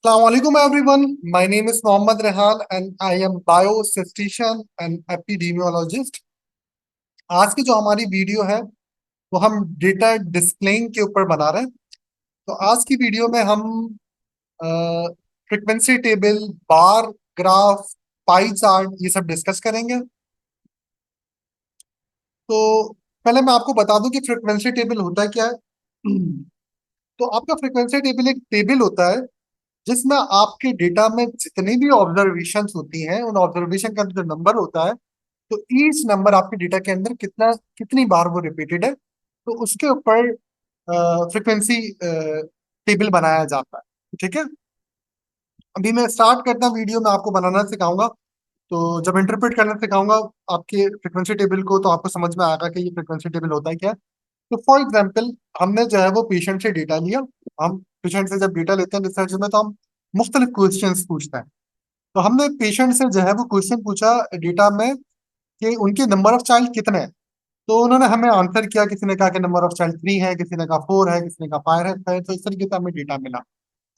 Assalamualaikum everyone. My name is Mohammad Rehan and I am biostatistician and epidemiologist. आज की जो हमारी video है वो हम डेटा डिस्प्लेइंग के ऊपर बना रहे हैं। तो आज की वीडियो में हम frequency table, bar graph, pie chart ये सब डिस्कस करेंगे। तो पहले मैं आपको बता दूं कि फ्रीक्वेंसी टेबल होता क्या है। तो आपका फ्रीक्वेंसी टेबल एक टेबल होता है जिसमें आपके डेटा में जितनी भी ऑब्जर्वेशन होती हैं उन ऑब्जर्वेशन का जो नंबर होता है, तो ईच नंबर आपके डेटा के अंदर कितनी बार वो रिपीटेड है, तो उसके ऊपर फ्रीक्वेंसी टेबल बनाया जाता है। ठीक है। अभी मैं स्टार्ट करता हूँ वीडियो में आपको बनाना सिखाऊंगा। तो जब इंटरप्रेट करना सिखाऊंगा आपके फ्रीक्वेंसी टेबल को, तो आपको समझ में आएगा कि ये फ्रीक्वेंसी टेबल होता है क्या। तो फॉर एग्जाम्पल, हमने जो है वो पेशेंट से डेटा लिया। हम पेशेंट से जब डेटा लेते हैं रिसर्च में, तो हम मुख्तलिफ क्वेश्चंस पूछते हैं। तो हमने पेशेंट से जो है वो क्वेश्चन पूछा डेटा में कि उनके नंबर ऑफ चाइल्ड कितने हैं। तो उन्होंने हमें आंसर किया, किसी ने कहा कि नंबर ऑफ चाइल्ड 3 है, किसी ने कहा 4 है, किसी ने कहा 5 है। तो इस तरीके से हमें डेटा मिला।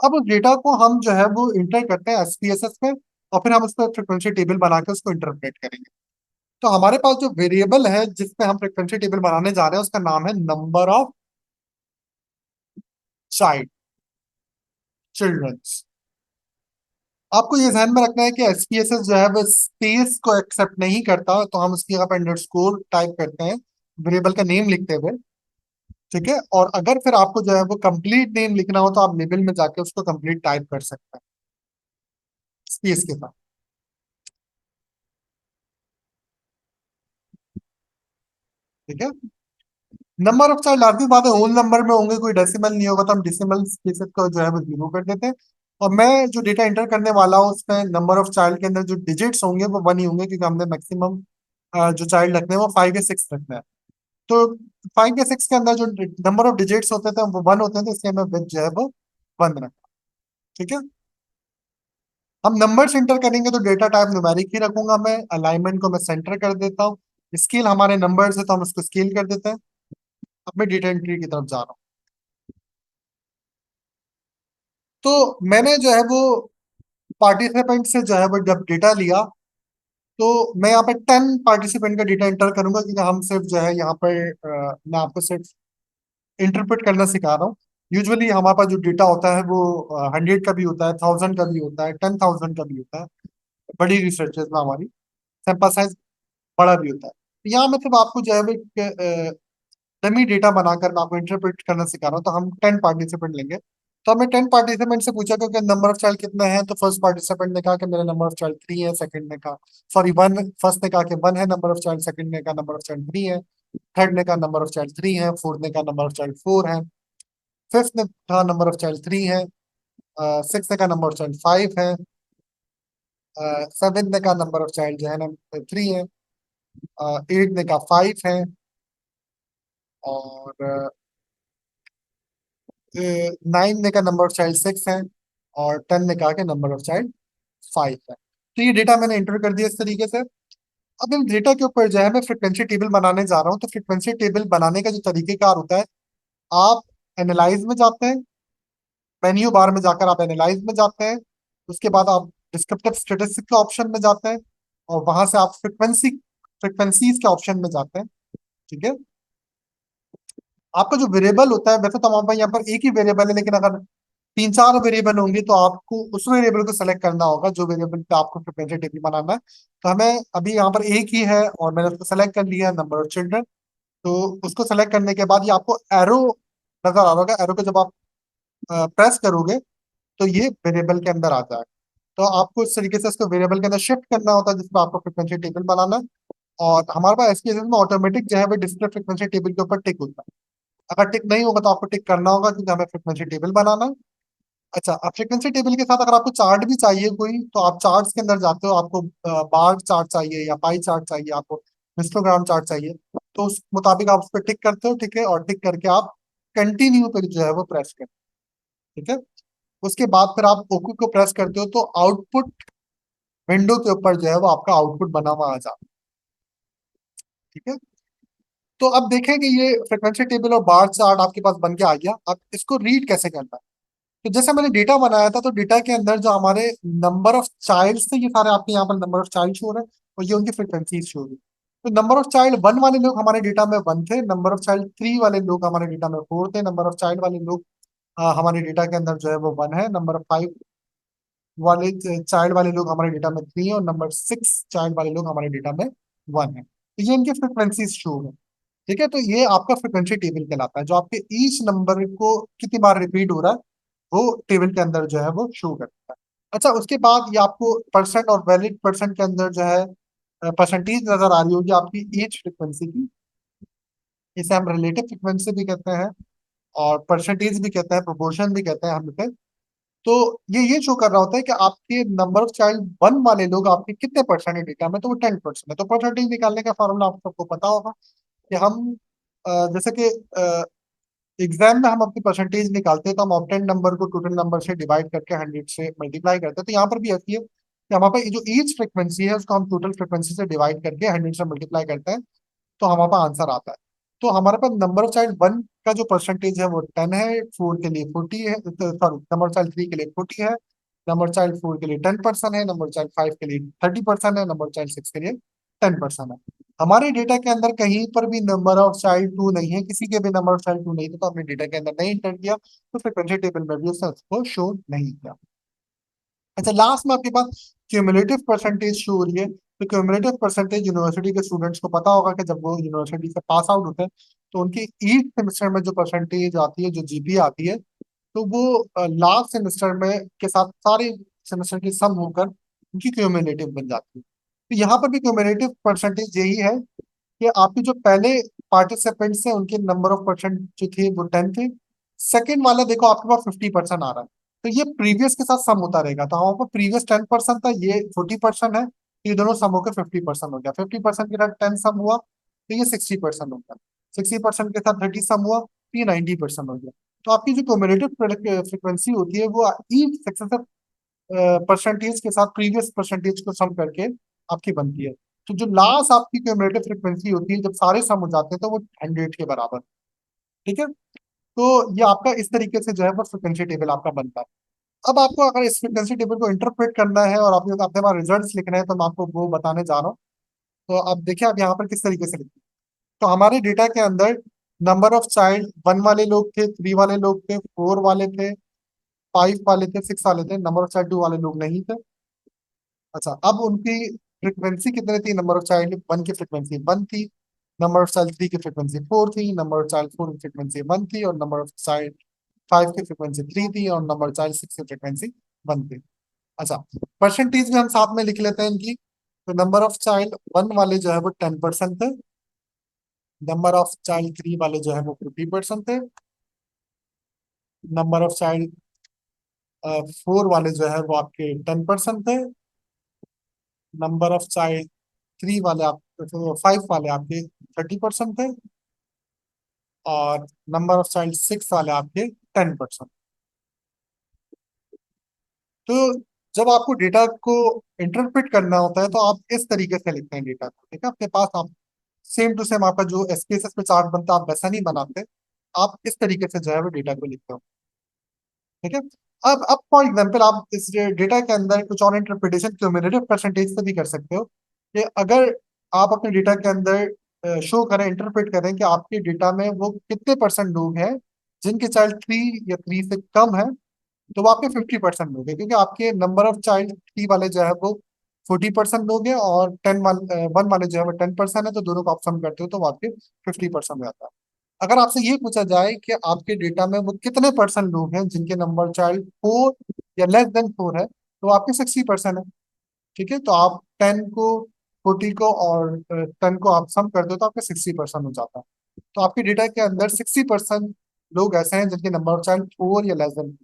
अब उस डेटा को हम जो है वो इंटर करते हैं एसपीएसएस में, और फिर हम उस पर फ्रिक्वेंसी टेबल बना के उसको इंटरप्रेट करेंगे। तो हमारे पास जो वेरिएबल है जिसपे हम फ्रिक्वेंसी टेबल बनाने जा रहे हैं उसका नाम है नंबर ऑफ चाइल्ड चिल्ड्रंस। आपको ये ध्यान में रखना है कि एसपीएसएस जो है वो स्पेस को एक्सेप्ट नहीं करता, तो हम उसकी जगह पर अंडरस्कोर टाइप करते हैं वेरिएबल का नेम लिखते हुए। ठीक है। और अगर फिर आपको जो है वो कंप्लीट नेम लिखना हो, तो आप लेबल में जाके उसको कंप्लीट टाइप कर सकते हैं स्पेस के साथ। ठीक है। नंबर ऑफ चाइल्ड लाजमी बात है होल नंबर में होंगे, कोई डेसिमल नहीं होगा, तो हम डेसिमल स्पेसेस को जो है वो जीरो कर देते हैं। और मैं जो डेटा एंटर करने वाला हूँ उसमें नंबर ऑफ चाइल्ड के अंदर जो डिजिट्स होंगे वो 1 ही होंगे, क्योंकि हमने मैक्सिमम जो चाइल्ड रखने हैं वो 5 या 6 रखना है। तो 5 या 6 के अंदर जो नंबर ऑफ डिजिट्स होते थे वो 1 होते थे, इसलिए मैं बिट जो है वो 1 रखा। ठीक है। हम नंबर्स एंटर करेंगे तो डेटा टाइप न्यूमेरिक ही रखूंगा मैं। अलाइनमेंट को मैं सेंटर कर देता हूँ। स्केल हमारे नंबर्स है तो हम उसको स्केल कर देते हैं। अब मैं डेटा एंट्री की तरफ जा रहा हूँ। तो मैंने जो है वो पार्टिसिपेंट से जो है वो जब डेटा लिया, तो मैं यहाँ पे 10 पार्टिसिपेंट का डेटा एंटर करूंगा, क्योंकि हम सिर्फ जो है यहाँ पर मैं आपको सिर्फ इंटरप्रेट करना सिखा रहा हूँ। यूजुअली हमारे पास जो डेटा होता है वो 100 का भी होता है, 1000 का भी होता है, 10,000 का भी होता है। बड़ी रिसर्चेज में हमारी सैंपल साइज बड़ा भी होता है। तो यहाँ मतलब आपको जो है वो डमी डेटा बनाकर मैं आपको इंटरप्रेट करना सिखा रहा हूँ। तो हम 10 पार्टिसिपेंट लेंगे। तो हमने 10 पार्टिसिपेंट से पूछा कि नंबर ऑफ चाइल्ड कितने हैं। तो फर्स्ट पार्टिसिपेंट ने कहा कि मेरा नंबर ऑफ चाइल्ड 3 है। सेकंड ने कहा, सॉरी, 1, फर्स्ट ने कहा कि 1 है नंबर ऑफ चाइल्ड। सेकंड ने कहा नंबर ऑफ चाइल्ड 3 है। थर्ड ने कहा नंबर ऑफ चाइल्ड 3 है। फोर्थ ने कहा नंबर ऑफ चाइल्ड 4 है। फिफ्थ ने कहा नंबर ऑफ चाइल्ड 3 है। सिक्स ने कहा नंबर ऑफ चाइल्ड 5 है। सेवन ने कहा नंबर ऑफ चाइल्ड जो है ना 3 है। एट ने कहा 5 है। और 9 ने कहा नंबर ऑफ चाइल्ड 6 है। और 10 ने कहा कि नंबर ऑफ चाइल्ड 5 है। तो ये डेटा मैंने एंटर कर दिया इस तरीके से। अब इन डेटा के ऊपर जो है मैं फ्रिक्वेंसी टेबल बनाने जा रहा हूँ। तो फ्रिक्वेंसी टेबल बनाने का जो तरीकेकार होता है, आप एनालाइज में जाते हैं, मेन्यू बार में जाकर आप एनालाइज में जाते हैं। उसके बाद आप डिस्क्रिप्टिव स्टेटिस्टिक्स के ऑप्शन में जाते हैं, और वहां से आप फ्रिक्वेंसीज के ऑप्शन में जाते हैं। ठीक है। आपका जो वेरिएबल होता है, वैसे तो हमारे पास यहाँ पर एक ही वेरिएबल है, लेकिन अगर 3 4 वेरिएबल होंगे तो आपको उस वेरिएबल को सेलेक्ट करना होगा जो वेरिएबल पे आपको फ्रिक्वेंसी टेबल बनाना है। तो हमें अभी यहाँ पर एक ही है और मैंने उसको सेलेक्ट कर लिया, नंबर ऑफ चिल्ड्रन। तो उसको सेलेक्ट करने के बाद ये आपको एरो नजर आ रहा होगा। एरो को जब आप प्रेस करोगे तो ये वेरिएबल के अंदर आ जाएगा। तो आपको इस तरीके से इसको वेरिएबल के अंदर शिफ्ट करना होता है जिसमें आपको फ्रिक्वेंसी टेबल बनाना है। और हमारे पास एसपीएस में ऑटोमेटिक जो है वो डिस्प्ले फ्रिक्वेंसी टेबल के ऊपर टिक होता है। अगर टिक नहीं होगा तो आपको टिक करना होगा, क्योंकि हमें फ्रिक्वेंसी टेबल बनाना है। अच्छा, अब फ्रिक्वेंसी टेबल के साथ अगर आपको चार्ट भी चाहिए कोई, तो आप चार्ट्स के अंदर जाते हो। आपको बार चार्ट चाहिए या पाई चार्ट चाहिए, आपको हिस्टोग्राम चार्ट चाहिए, तो उस मुताबिक आप उस पर टिक करते हो। ठीक है। और टिक करके आप कंटिन्यू पे जो है वो प्रेस करते हो। ठीक है। उसके बाद फिर आप ओके को प्रेस करते हो, तो आउटपुट विंडो के ऊपर जो है वो आपका आउटपुट बना हुआ आ जाता है। ठीक है। तो अब देखें कि ये फ्रिक्वेंसी टेबल और बार चार्ट आपके पास बन के आ गया। अब इसको रीड कैसे करना है। तो जैसे मैंने डेटा बनाया था, तो डेटा के अंदर जो हमारे नंबर ऑफ चाइल्ड थे, ये सारे आपके यहाँ पर नंबर ऑफ चाइल्ड शो हो रहे हैं, और ये उनकी फ्रिक्वेंसी शो हो रही है। तो नंबर ऑफ चाइल्ड 1 वाले लोग हमारे डेटा में 1 थे, नंबर ऑफ चाइल्ड 3 वाले लोग हमारे डेटा में 4 थे, नंबर ऑफ चाइल्ड वाले लोग हमारे डेटा के अंदर जो है वो 1 है, नंबर ऑफ 5 वाले चाइल्ड वाले लोग हमारे डेटा में 3 है, और नंबर 6 चाइल्ड वाले लोग हमारे डेटा में 1 है। तो ये इनकी फ्रिक्वेंसी शो है। ठीक है, तो ये आपका फ्रिक्वेंसी टेबल कहलाता है, जो आपके ईच नंबर को कितनी बार रिपीट हो रहा है वो टेबल के अंदर जो है वो शो करता है। अच्छा, उसके बाद ये आपको परसेंट और वैलिड परसेंट के अंदर जो है परसेंटेज नजर आ रही होगी आपकी ईच फ्रिक्वेंसी की। इसे हम रिलेटिव फ्रिक्वेंसी भी कहते हैं, और परसेंटेज भी कहते हैं, प्रोपोर्शन भी कहते हैं हम इसे। तो ये शो कर रहा होता है कि आपके नंबर ऑफ चाइल्ड 1 वाले लोग आपके कितने परसेंट है डेटा में, तो वो 10% है। तो परसेंटेज निकालने का फॉर्मूला आप सबको पता होगा कि हम जैसे कि एग्जाम में हम अपनी परसेंटेज निकालते हैं, तो हम ऑप्टेंड नंबर को टोटल नंबर से डिवाइड करके 100 से मल्टीप्लाई करते हैं। तो यहाँ पर भी ऐसी है कि हमारे पास जो ईच फ्रिक्वेंसी है उसको हम टोटल फ्रिक्वेंसी से डिवाइड करके 100 से मल्टीप्लाई करते हैं, तो हमारे पास आंसर आता है। तो हमारे पास नंबर ऑफ चाइल्ड 1 का जो परसेंटेज है वो 10 है, 4 के लिए 40 है, सॉरी नंबर चाइल्ड 3 के लिए 40 है, नंबर चाइल्ड 4 के लिए 10% है, नंबर चाइल्ड 5 के लिए 30% है, नंबर चाइल्ड 6 के लिए 10% है। हमारे डेटा के अंदर कहीं पर भी नंबर ऑफ चाइल्ड 2 नहीं है, किसी के भी नंबर ऑफ चाइल्ड 2 नहीं थे, तो हमने डेटा के अंदर नहीं इंटर किया, तो फ्रिक्वेंसी टेबल में भी उसने उसको शो नहीं किया। अच्छा, लास्ट में आपके पास क्यूमुलेटिव परसेंटेज शो हो रही है। तो क्यूमुलेटिव परसेंटेज यूनिवर्सिटी के स्टूडेंट्स को पता होगा कि जब वो यूनिवर्सिटी से पास आउट होते हैं, तो उनकी ईच सेमेस्टर में जो परसेंटेज आती है, जो जीपीए आती है, तो वो लास्ट सेमेस्टर में के साथ सारे सेमेस्टर की सम होकर उनकी क्यूमुलेटिव बन जाती है। तो यहाँ पर भी क्यूमुलेटिव परसेंटेज यही है कि आपके जो पहले पार्टिसिपेंट्स हैं उनके नंबर ऑफ परसेंट जो थे वो 10 थे। सेकंड वाला देखो आपके पास 50% आ रहा है, तो ये प्रीवियस के साथ सम होता रहेगा। तो हमारे पास प्रीवियस 10% था, ये 40% है, तो ये दोनों सम होकर 50% हो गया। 50% के साथ 10 सम हुआ तो ये 60% हो गया। 60% के साथ 30 सम हुआ तो ये 90% हो गया। तो आपकी जो क्यूमुलेटिव फ्रिक्वेंसी होती है वो ईच सक्सेसिव परसेंटेज के साथ प्रीवियस परसेंटेज को सम करके आपकी बनती है। तो जो लास्ट आपकी क्यूमुलेटिव फ्रिक्वेंसी होती है, जब सारे सम हो जाते हैं, तो वो 100 के बराबर। ठीक है, तो ये आपका इस तरीके से जो है वो फ्रिक्वेंसी टेबल आपका बनता है। अब आपको अगर इस फ्रिक्वेंसी टेबल को इंटरप्रेट करना है और आपने अपने पास रिजल्ट्स लिखने हैं, तो मैं आपको वो बताने जा रहा हूँ। तो अब देखिए आप यहाँ पर किस तरीके से लिखते हैं। तो हमारे डेटा के अंदर नंबर ऑफ चाइल्ड 1 वाले लोग थे, 3 वाले लोग थे, 4 वाले थे, 5 वाले थे, 6 वाले थे, नंबर ऑफ चाइल्ड 2 वाले लोग नहीं थे। अच्छा, अब उनकी फ्रिक्वेंसी कितने थी? नंबर ऑफ चाइल्ड 1 की फ्रिक्वेंसी 1 थी, नंबर ऑफ चाइल्ड 3 की फ्रिक्वेंसी 4 थी, नंबर ऑफ चाइल्ड 4 की फ्रिक्वेंसी 1 थी, और नंबर ऑफ चाइल्ड 5 की फ्रिक्वेंसी 3 थी, और नंबर चाइल्ड 6 की फ्रिक्वेंसी 1 थी। अच्छा, परसेंटेज भी हम साथ में लिख लेते हैं इनकी। तो नंबर ऑफ चाइल्ड 1 वाले जो है वो 10% थे, नंबर ऑफ चाइल्ड 3 वाले जो है वो 50% थे, नंबर ऑफ चाइल्ड 4 वाले जो है वो आपके 10% थे, नंबर ऑफ चाइल्ड 3 वाले आप 5 वाले आपके 30% थे, और नंबर ऑफ चाइल्ड 6 वाले आपके 10%। तो जब आपको डेटा को इंटरप्रेट करना होता है, तो आप इस तरीके से लिखते हैं डेटा को। ठीक है, आपके पास आप सेम टू सेम आपका जो एसपीएसएस पे चार्ट बनता है, आप वैसा नहीं बनाते, आप इस तरीके से जो है वो डेटा को लिखते हो। ठीक है, अब फॉर एग्जांपल आप इस डेटा के अंदर कुछ और इंटरप्रिटेशन क्यूमुलेटिव परसेंटेज से भी कर सकते हो, कि अगर आप अपने डेटा के अंदर शो करें, इंटरप्रेट करें कि आपके डेटा में वो कितने परसेंट लोग हैं जिनके चाइल्ड 3 या 3 से कम है, तो वो आपके 50% लोग हैं, क्योंकि आपके नंबर ऑफ चाइल्ड 3 वाले जो है वो 40% लोग हैं, और 1 वाले जो है वो 10% है, तो दोनों को आप सम करते हो तो वो आपके 50% हो जाता है। अगर आपसे ये पूछा जाए कि आपके डेटा में वो कितने परसेंट लोग हैं जिनके नंबर चाइल्ड 4 या लेस देन 4 है, तो आपके 60% है। ठीक है, तो आप 10 को, 40 को और 10 को आप सम कर दो तो आपका 60% हो जाता है। तो आपके डेटा के अंदर 60% लोग ऐसे हैं जिनके नंबर ऑफ चाइल्ड 4 या लेस देन।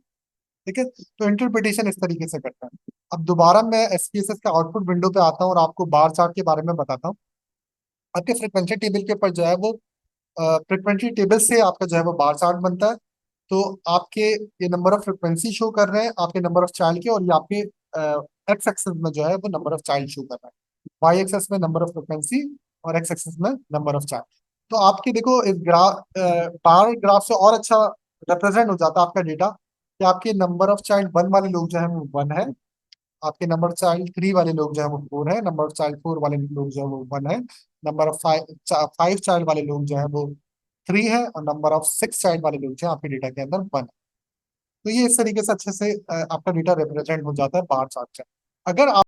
ठीक है, तो इंटरप्रिटेशन इस तरीके से करता है। अब दोबारा मैं एसपीएसएस के आउटपुट विंडो पे आता हूँ और आपको बार चार्ट के बारे में बताता हूँ। आपके फ्रिक्वेंसी टेबल के ऊपर जो है वो फ्रिक्वेंसी टेबल से आपका जो है वो बार चार्ट बनता है। तो आपके ये नंबर ऑफ फ्रिक्वेंसी शो कर रहे हैं आपके नंबर ऑफ चाइल्ड के, और ये आपके एक्स एक्सेस में जो है वो नंबर ऑफ चाइल्ड शो कर रहा है, वाई एक्सेस में नंबर ऑफ फ्रिक्वेंसी, और एक्स एक्सेस में नंबर ऑफ चाइल्ड। तो आपके देखो इस बार ग्राफ से और अच्छा रिप्रेजेंट हो जाता है आपका डेटा, कि आपके नंबर ऑफ चाइल्ड 1 वाले लोग जो है वो 1 है, आपके नंबर चाइल्ड 3 वाले लोग जो है वो 4 है, नंबर ऑफ चाइल्ड 4 वाले लोग जो है वो 1 है, नंबर ऑफ 5 चाइल्ड वाले लोग जो है वो 3 है, और नंबर ऑफ 6 चाइल्ड वाले लोग जो है आपके डेटा के अंदर 1 है। तो ये इस तरीके से अच्छे से आपका डेटा रिप्रेजेंट हो जाता है बार चार्ट से। अगर आप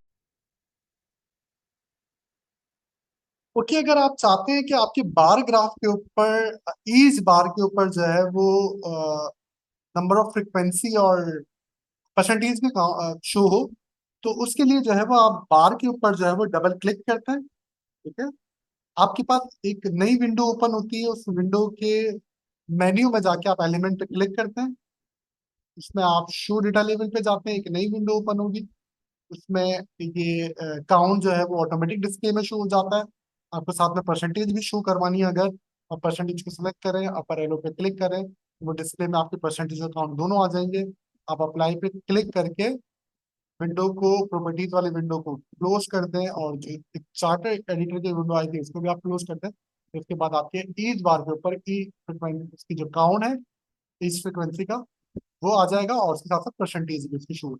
ओके, अगर आप चाहते हैं कि आपके बार ग्राफ के ऊपर ईच बार के ऊपर जो है वो नंबर ऑफ फ्रिक्वेंसी और परसेंटेज में शो हो, तो उसके लिए जो है वो आप बार के ऊपर जो है वो डबल क्लिक करते हैं। ठीक है, आपके पास एक नई विंडो ओपन होती है, उस विंडो के मेन्यू में जाके आप एलिमेंट पे क्लिक करते हैं, उसमें आप शो डेटा लेवल पे जाते हैं, एक नई विंडो ओपन होगी, उसमें ये काउंट जो है वो ऑटोमेटिक डिस्प्ले में शो हो जाता है। आपको साथ में परसेंटेज भी शो करवानी है, अगर आप परसेंटेज को सिलेक्ट करें, अपर एरो पे क्लिक करें, तो वो डिस्प्ले में आपके परसेंटेज और काउंट दोनों आ जाएंगे। आप अप्लाई पे क्लिक करके विंडो को, प्रॉपर्टीज वाले विंडो को क्लोज कर दें, और जो एक चार्ट एडिटर की विंडो आई थी उसको भी आप क्लोज कर दें। तो इसके बाद आपके ईच बार के ऊपर ई फ्रिक्वेंसी, उसकी जो काउंट है ईच फ्रिक्वेंसी का, वो आ जाएगा, और उसके साथ साथ परसेंटेज भी उसकी शो।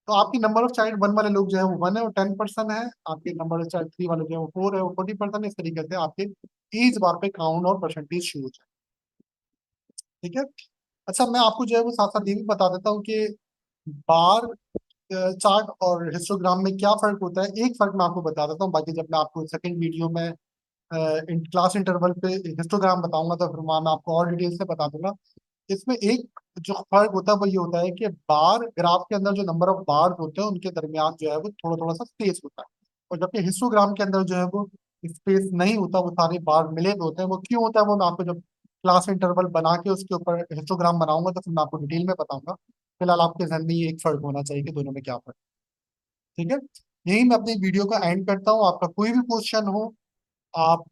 तो आपकी नंबर ऑफ चाइल्ड 1 वाले लोग जो है वो 1 है, वो 10% है, आपके नंबर ऑफ चाइल्ड 3 वाले जो है वो 4 है, वो 40%। इस तरीके से आपके ईच बार पे काउंट और परसेंटेज शो हो जाए। ठीक है, अच्छा मैं आपको जो है वो साथ साथ ये भी बता देता हूँ कि बार चार्ट और हिस्टोग्राम में क्या फर्क होता है। एक फर्क मैं आपको बता देता हूँ, बाकी जब मैं आपको सेकंड वीडियो में क्लास इंटरवल पे हिस्टोग्राम बताऊंगा तो फिर वहाँ मैं आपको और डिटेल से बता दूंगा। इसमें एक जो फर्क होता है वो ये होता है कि बार ग्राफ के अंदर जो नंबर ऑफ बार होते हैं उनके दरमियान जो है वो थोड़ा थोड़ा सा स्पेस होता है, और जबकि हिस्टोग्राम के अंदर जो है वो स्पेस नहीं होता, वो सारे बार मिले हुए होते हैं। वो क्यों होता है वो मैं आपको जब क्लास इंटरवल बना के उसके ऊपर हिस्टोग्राम बनाऊंगा तो फिर मैं आपको डिटेल में बताऊंगा। फिलहाल आपके जहन में ये एक फर्क होना चाहिए कि दोनों में क्या फर्क है। ठीक है, यही मैं अपनी वीडियो का एंड करता हूँ। आपका कोई भी क्वेश्चन हो आप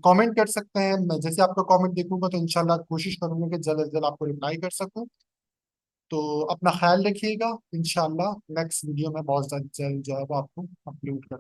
कमेंट कर सकते हैं, मैं जैसे आपका कमेंट देखूंगा तो इंशाल्लाह कोशिश करूंगा कि जल्द से जल्द आपको रिप्लाई कर सकूं। तो अपना ख्याल रखिएगा, इंशाल्लाह नेक्स्ट वीडियो में बहुत जल्द जो है वो आपको अपलोड कर